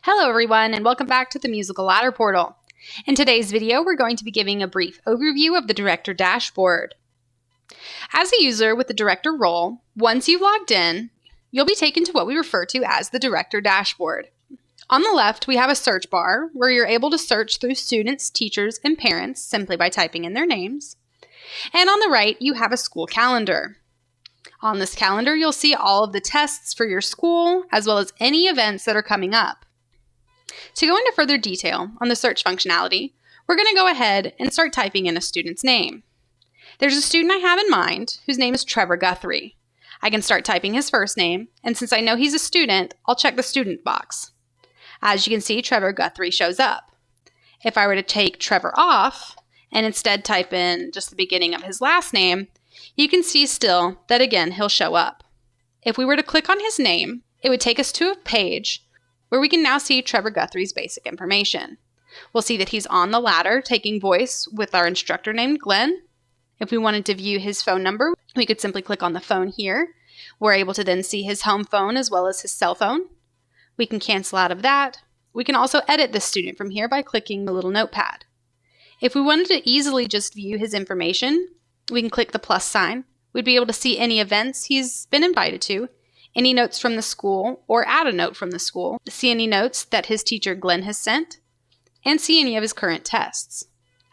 Hello everyone, and welcome back to the Musical Ladder Portal. In today's video, we're going to be giving a brief overview of the Director dashboard. As a user with the Director role, once you've logged in, you'll be taken to what we refer to as the Director dashboard. On the left, we have a search bar where you're able to search through students, teachers, and parents simply by typing in their names. And on the right, you have a school calendar. On this calendar, you'll see all of the tests for your school, as well as any events that are coming up. To go into further detail on the search functionality, we're going to go ahead and start typing in a student's name. There's a student I have in mind whose name is Trevor Guthrie. I can start typing his first name, and since I know he's a student, I'll check the student box. As you can see, Trevor Guthrie shows up. If I were to take Trevor off and instead type in just the beginning of his last name, you can see still that again he'll show up. If we were to click on his name, it would take us to a page where we can now see Trevor Guthrie's basic information. We'll see that he's on the ladder taking voice with our instructor named Glenn. If we wanted to view his phone number, we could simply click on the phone here. We're able to then see his home phone as well as his cell phone. We can cancel out of that. We can also edit this student from here by clicking the little notepad. If we wanted to easily just view his information, we can click the plus sign. We'd be able to see any events he's been invited to, any notes from the school, or add a note from the school, see any notes that his teacher Glenn has sent, and see any of his current tests.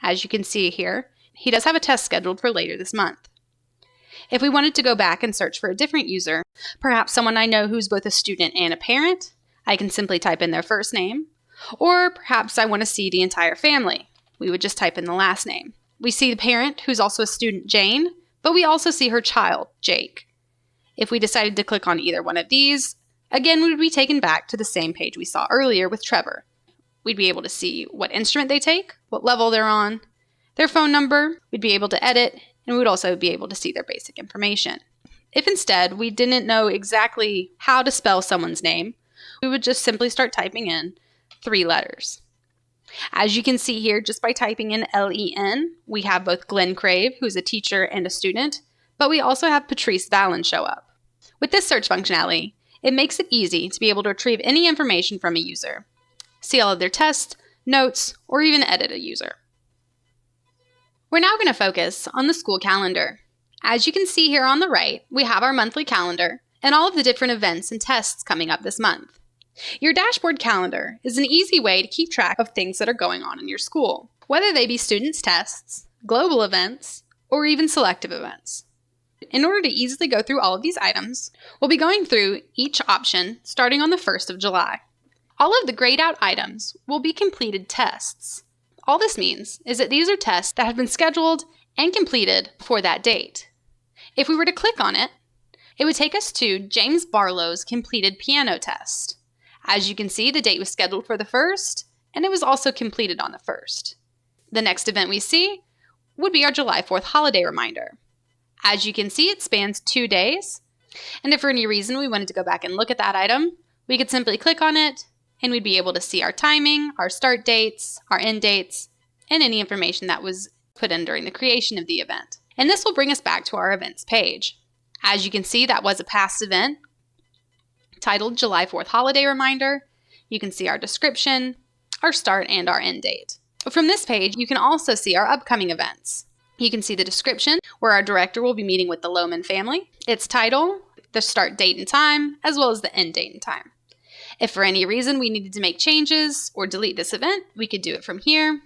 As you can see here, he does have a test scheduled for later this month. If we wanted to go back and search for a different user, perhaps someone I know who's both a student and a parent, I can simply type in their first name, or perhaps I want to see the entire family. We would just type in the last name. We see the parent, who's also a student, Jane, but we also see her child, Jake. If we decided to click on either one of these, again, we would be taken back to the same page we saw earlier with Trevor. We'd be able to see what instrument they take, what level they're on, their phone number, we'd be able to edit, and we would also be able to see their basic information. If instead we didn't know exactly how to spell someone's name, we would just simply start typing in 3 letters. As you can see here, just by typing in L-E-N, we have both Glenn Crave, who's a teacher and a student, but we also have Patrice Vallon show up. With this search functionality, it makes it easy to be able to retrieve any information from a user, see all of their tests, notes, or even edit a user. We're now going to focus on the school calendar. As you can see here on the right, we have our monthly calendar and all of the different events and tests coming up this month. Your dashboard calendar is an easy way to keep track of things that are going on in your school, whether they be students' tests, global events, or even selective events. In order to easily go through all of these items, we'll be going through each option starting on the 1st of July. All of the grayed out items will be completed tests. All this means is that these are tests that have been scheduled and completed for that date. If we were to click on it, it would take us to James Barlow's completed piano test. As you can see, the date was scheduled for the 1st, and it was also completed on the 1st. The next event we see would be our July 4th holiday reminder. As you can see, it spans 2 days, and if for any reason we wanted to go back and look at that item, we could simply click on it, and we'd be able to see our timing, our start dates, our end dates, and any information that was put in during the creation of the event. And this will bring us back to our events page. As you can see, that was a past event titled July 4th Holiday Reminder. You can see our description, our start, and our end date. From this page, you can also see our upcoming events. You can see the description, where our director will be meeting with the Lohman family, its title, the start date and time, as well as the end date and time. If for any reason we needed to make changes or delete this event, we could do it from here.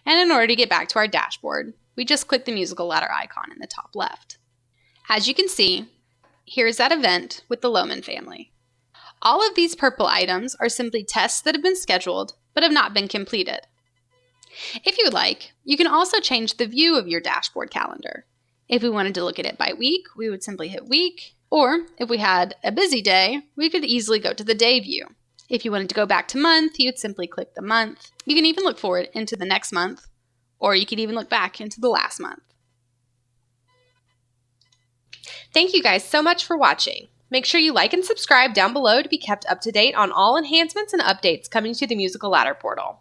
And in order to get back to our dashboard, we just click the musical ladder icon in the top left. As you can see, here's that event with the Lohman family. All of these purple items are simply tests that have been scheduled but have not been completed. If you would like, you can also change the view of your dashboard calendar. If we wanted to look at it by week, we would simply hit week, or if we had a busy day, we could easily go to the day view. If you wanted to go back to month, you would simply click the month. You can even look forward into the next month, or you could even look back into the last month. Thank you guys so much for watching. Make sure you like and subscribe down below to be kept up to date on all enhancements and updates coming to the Musical Ladder Portal.